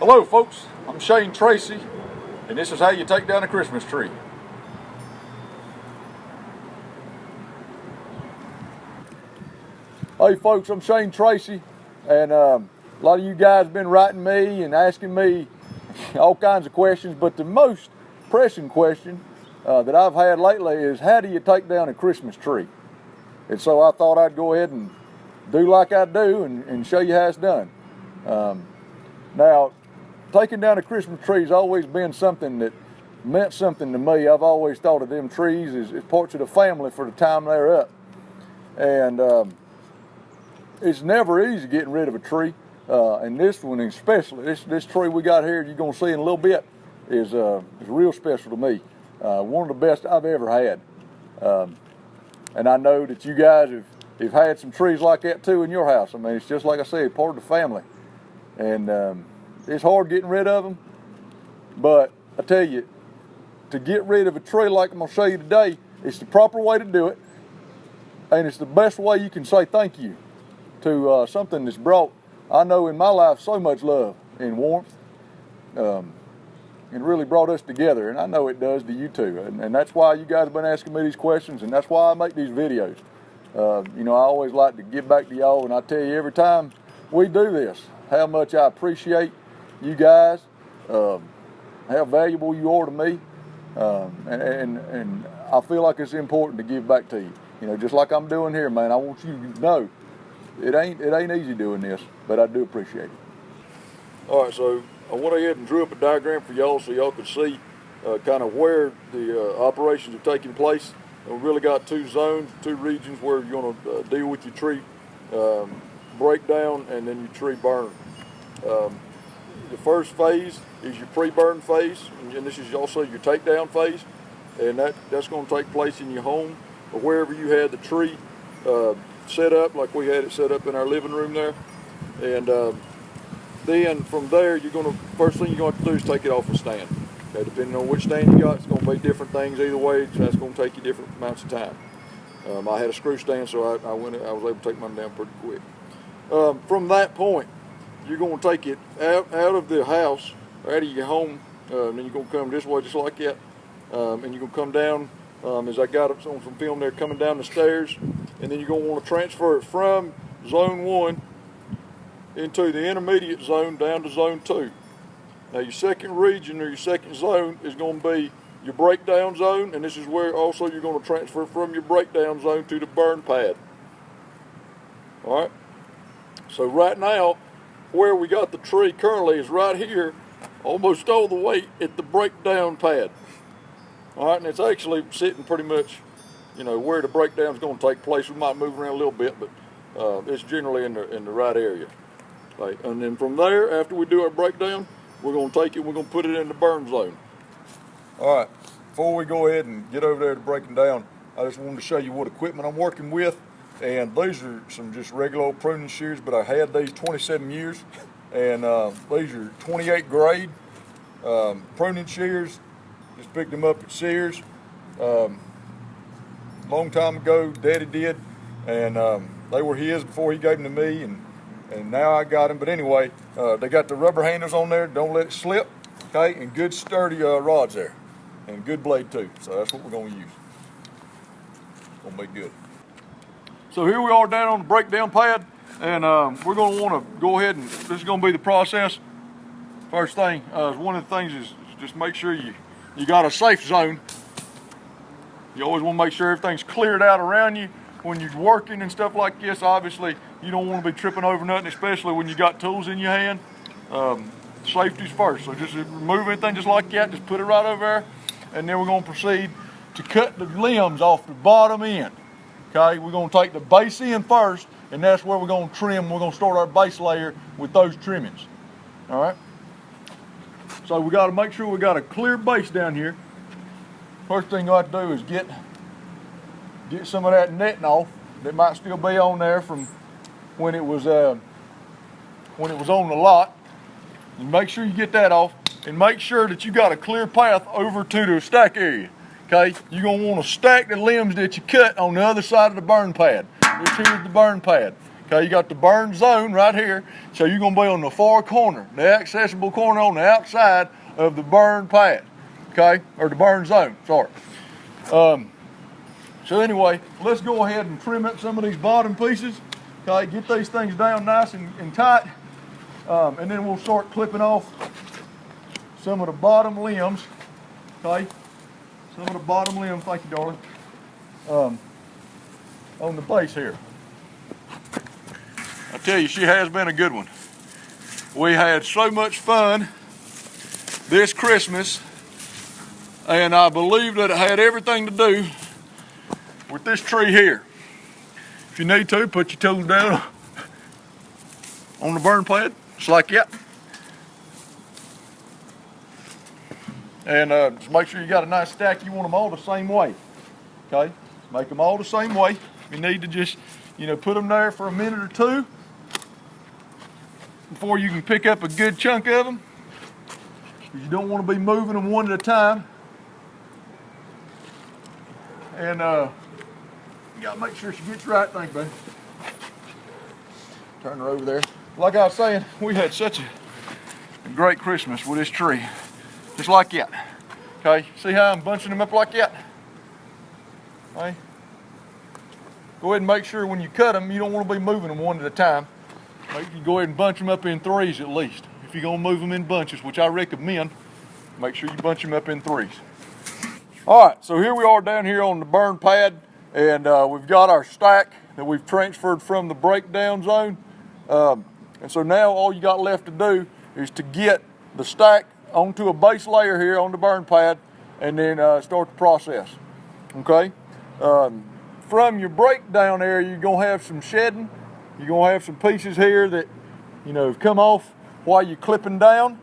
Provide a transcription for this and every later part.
Hello folks, I'm Shane Tracy, and this is how you take down a Christmas tree. Hey folks, I'm Shane Tracy, and a lot of you guys have been writing me and asking me all kinds of questions, but the most pressing question that I've had lately is, how do you take down a Christmas tree? And so I thought I'd go ahead and do like I do and show you how it's done. Now, taking down a Christmas tree has always been something that meant something to me. I've always thought of them trees as parts of the family for the time they're up. And it's never easy getting rid of a tree. And this one especially, this tree we got here, you're going to see in a little bit, is real special to me. One of the best I've ever had. And I know that you guys have had some trees like that too in your house. I mean, it's just like I said, part of the family. And it's hard getting rid of them, but I tell you, to get rid of a tree like I'm going to show you today, it's the proper way to do it, and it's the best way you can say thank you to something that's brought, I know in my life, so much love and warmth, and really brought us together, and I know it does to you too, and that's why you guys have been asking me these questions, and that's why I make these videos. You know, I always like to give back to y'all, and I tell you every time we do this, how much I appreciate you guys, how valuable you are to me, and I feel like it's important to give back to you. You know, just like I'm doing here, man. I want you to know it ain't easy doing this, but I do appreciate it. All right, so I went ahead and drew up a diagram for y'all so y'all could see kind of where the operations are taking place. And we really got two zones, two regions where you're going to deal with your tree breakdown and then your tree burn. The first phase is your pre-burn phase, and this is also your takedown phase, and that's going to take place in your home or wherever you had the tree set up, like we had it set up in our living room there. And then from there, first thing you're going to do is take it off a stand. Okay, depending on which stand you got, it's going to be different things either way, so that's going to take you different amounts of time. I had a screw stand, so I was able to take mine down pretty quick. From that point, you're going to take it out of the house, out of your home, and then you're going to come this way just like that, and you're going to come down, as I got it on some film there, coming down the stairs, and then you're going to want to transfer it from zone 1 into the intermediate zone down to zone 2. Now your second region or your second zone is going to be your breakdown zone, and this is where also you're going to transfer from your breakdown zone to the burn pad. All right, so right now, where we got the tree currently is right here, almost all the way at the breakdown pad. All right, and it's actually sitting pretty much, you know, where the breakdown is going to take place. We might move around a little bit, but it's generally in the right area. Right, and then from there, after we do our breakdown, we're going to take it, we're going to put it in the burn zone. All right, before we go ahead and get over there to breaking down, I just wanted to show you what equipment I'm working with. And these are some just regular old pruning shears, but I had these 27 years, and these are 28 grade pruning shears. Just picked them up at Sears. Long time ago, Daddy did, and they were his before he gave them to me, and now I got them. But anyway, they got the rubber handles on there, don't let it slip, okay, and good sturdy rods there, and good blade too. So that's what we're going to use. It's going to be good. So here we are down on the breakdown pad, and we're going to want to go ahead and this is going to be the process. First thing, one of the things is just make sure you got a safe zone. You always want to make sure everything's cleared out around you when you're working and stuff like this. Obviously, you don't want to be tripping over nothing, especially when you got tools in your hand. Safety's first, so just remove anything just like that, just put it right over there, and then we're going to proceed to cut the limbs off the bottom end. Okay, we're going to take the base end first, and that's where we're going to trim. We're going to start our base layer with those trimmings. All right. So we got to make sure we got a clear base down here. First thing you have to do is get some of that netting off that might still be on there from when it was on the lot. And make sure you get that off, and make sure that you got a clear path over to the stack area. Okay, you're going to want to stack the limbs that you cut on the other side of the burn pad. This here is the burn pad. Okay, you got the burn zone right here. So you're gonna be on the far corner, the accessible corner on the outside of the burn pad. Okay, or the burn zone, sorry. So anyway, let's go ahead and trim up some of these bottom pieces. Okay, get these things down nice and tight. And then we'll start clipping off some of the bottom limbs. Okay, some of the bottom limbs, thank you, darling, on the base here. I tell you, she has been a good one. We had so much fun this Christmas, and I believe that it had everything to do with this tree here. If you need to, put your tools down on the burn pad, just like that. And just make sure you got a nice stack. You want them all the same way, okay? Make them all the same way. You need to just, put them there for a minute or two before you can pick up a good chunk of them. You don't want to be moving them one at a time. And you gotta make sure she gets right. Thank you, baby. Turn her over there. Like I was saying, we had such a great Christmas with this tree. Just like that. Okay, see how I'm bunching them up like that? Okay. Go ahead and make sure when you cut them, you don't want to be moving them one at a time. You go ahead and bunch them up in threes at least. If you're gonna move them in bunches, which I recommend, make sure you bunch them up in threes. All right, so here we are down here on the burn pad, and we've got our stack that we've transferred from the breakdown zone. And so now all you got left to do is to get the stack onto a base layer here on the burn pad, and then start the process, okay? From your breakdown area, you're gonna have some shedding. You're gonna have some pieces here that, have come off while you're clipping down.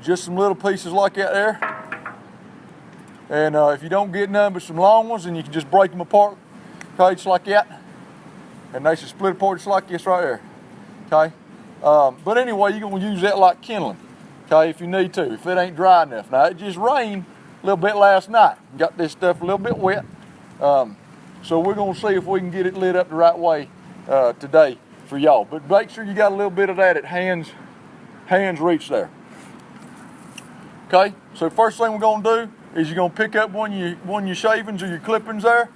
Just some little pieces like that there. And if you don't get none but some long ones, then you can just break them apart, okay, just like that. And they should split apart just like this right there, okay? But anyway, you're gonna use that like kindling, okay, if you need to, if it ain't dry enough. Now, it just rained a little bit last night. Got this stuff a little bit wet. So we're gonna see if we can get it lit up the right way today for y'all. But make sure you got a little bit of that at hands reach there. Okay, so first thing we're gonna do is you're gonna pick up one of your shavings or your clippings there,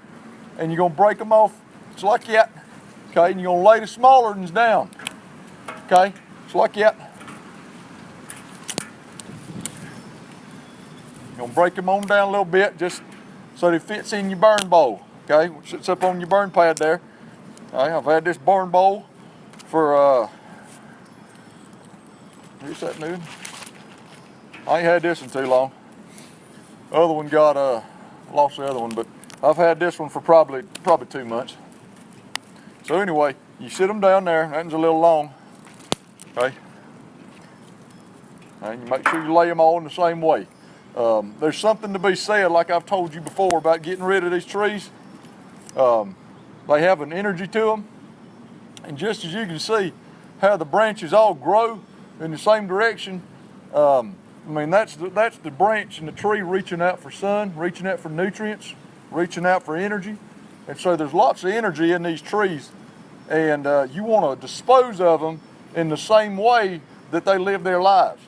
and you're gonna break them off just like that. Okay, and you're gonna lay the smaller ones down. Okay, just like that. You're gonna break them on down a little bit just so that it fits in your burn bowl. Okay, which sits up on your burn pad there. All right, I've had this burn bowl for here's that new one. I ain't had this in too long. The other one got lost the other one, but I've had this one for probably 2 months. So anyway, you sit them down there. That one's a little long, okay? And you make sure you lay them all in the same way. There's something to be said, like I've told you before, about getting rid of these trees. They have an energy to them, and just as you can see how the branches all grow in the same direction, that's the branch and the tree reaching out for sun, reaching out for nutrients, reaching out for energy. And so there's lots of energy in these trees, and you want to dispose of them in the same way that they live their lives,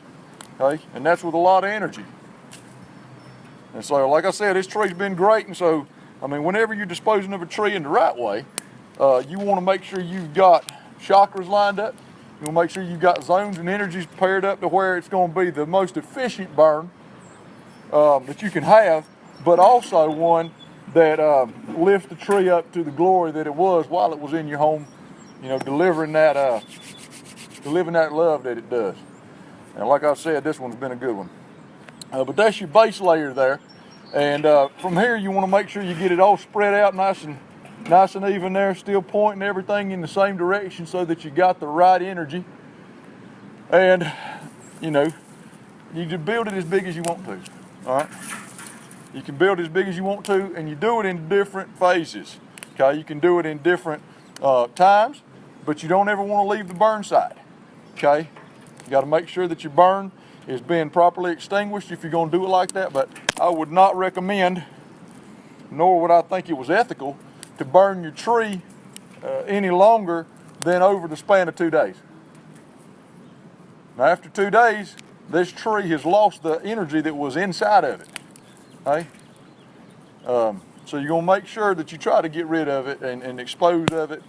okay? And that's with a lot of energy. And so, like I said, this tree's been great, and so, whenever you're disposing of a tree in the right way, you want to make sure you've got chakras lined up. You want to make sure you've got zones and energies paired up to where it's going to be the most efficient burn that you can have, but also one that lifts the tree up to the glory that it was while it was in your home, delivering that love that it does. And like I said, this one's been a good one. But that's your base layer there. And from here, you want to make sure you get it all spread out nice and even there, still pointing everything in the same direction so that you got the right energy. And, you can build it as big as you want to, all right? You can build it as big as you want to, and you do it in different phases, okay? You can do it in different times, but you don't ever want to leave the burn side, okay? You got to make sure that your burn is being properly extinguished if you're going to do it like that, but I would not recommend, nor would I think it was ethical, to burn your tree any longer than over the span of 2 days. Now, after 2 days, this tree has lost the energy that was inside of it. Okay? So you're going to make sure that you try to get rid of it and dispose of it,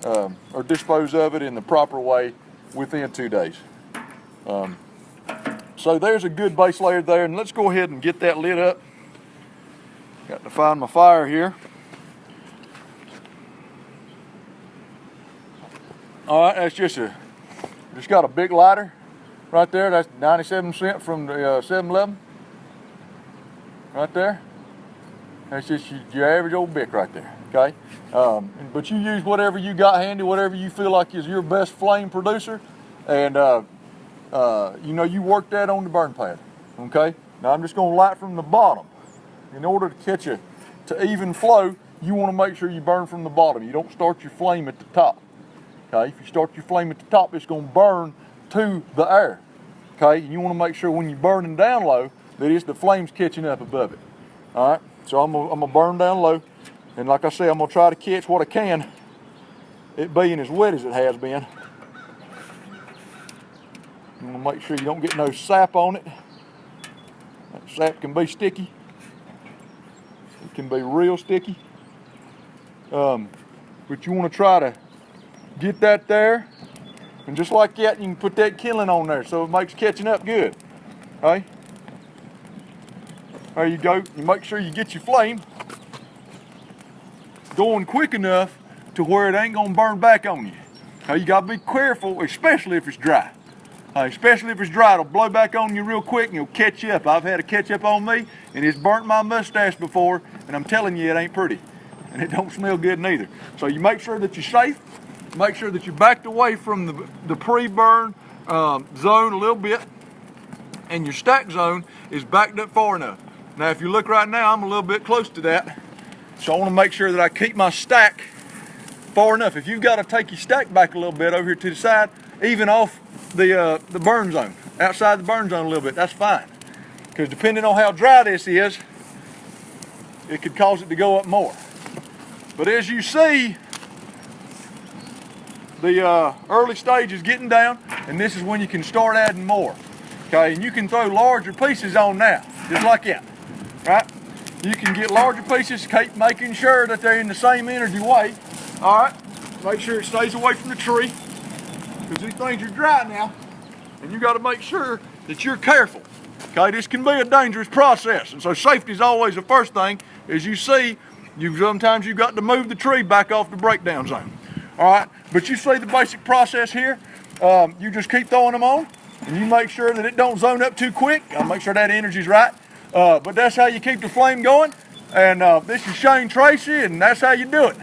or dispose of it in the proper way within 2 days. So there's a good base layer there, and let's go ahead and get that lit up. Got to find my fire here. All right, that's just got a big lighter right there. That's 97 cents from the 7-Eleven. Right there. That's just your average old Bic right there, okay? But you use whatever you got handy, whatever you feel like is your best flame producer, and you know, you work that on the burn pad, okay? Now I'm just gonna light from the bottom. In order to catch to even flow, you wanna make sure you burn from the bottom. You don't start your flame at the top, okay? If you start your flame at the top, it's gonna burn to the air, okay? And you wanna make sure when you're burning down low, that it's the flames catching up above it, all right? So I'm gonna burn down low, and like I say, I'm gonna try to catch what I can, it being as wet as it has been. You want to make sure you don't get no sap on it. That sap can be sticky. It can be real sticky. But you want to try to get that there. And just like that, you can put that killing on there so it makes catching up good. Okay? There you go. You make sure you get your flame going quick enough to where it ain't going to burn back on you. Okay? You got to be careful, especially if it's dry. Especially if it's dry, it'll blow back on you real quick and it'll catch you up. I've had it catch up on me, and it's burnt my mustache before, and I'm telling you, it ain't pretty. And it don't smell good neither. So you make sure that you're safe, make sure that you're backed away from the pre-burn zone a little bit, and your stack zone is backed up far enough. Now, if you look right now, I'm a little bit close to that, so I want to make sure that I keep my stack far enough. If you've got to take your stack back a little bit over here to the side, even off the burn zone, outside the burn zone a little bit, that's fine. Because depending on how dry this is, it could cause it to go up more. But as you see, the early stage is getting down, and this is when you can start adding more. Okay, and you can throw larger pieces on now, just like that, right? You can get larger pieces, keep making sure that they're in the same energy weight. All right, make sure it stays away from the tree, because these things are dry now, and you got to make sure that you're careful. Okay, this can be a dangerous process, and so safety is always the first thing. As you see, sometimes you've got to move the tree back off the breakdown zone. All right, but you see the basic process here. You just keep throwing them on, and you make sure that it don't zone up too quick. I'll make sure that energy's right. But that's how you keep the flame going. And this is Tracy, and that's how you do it.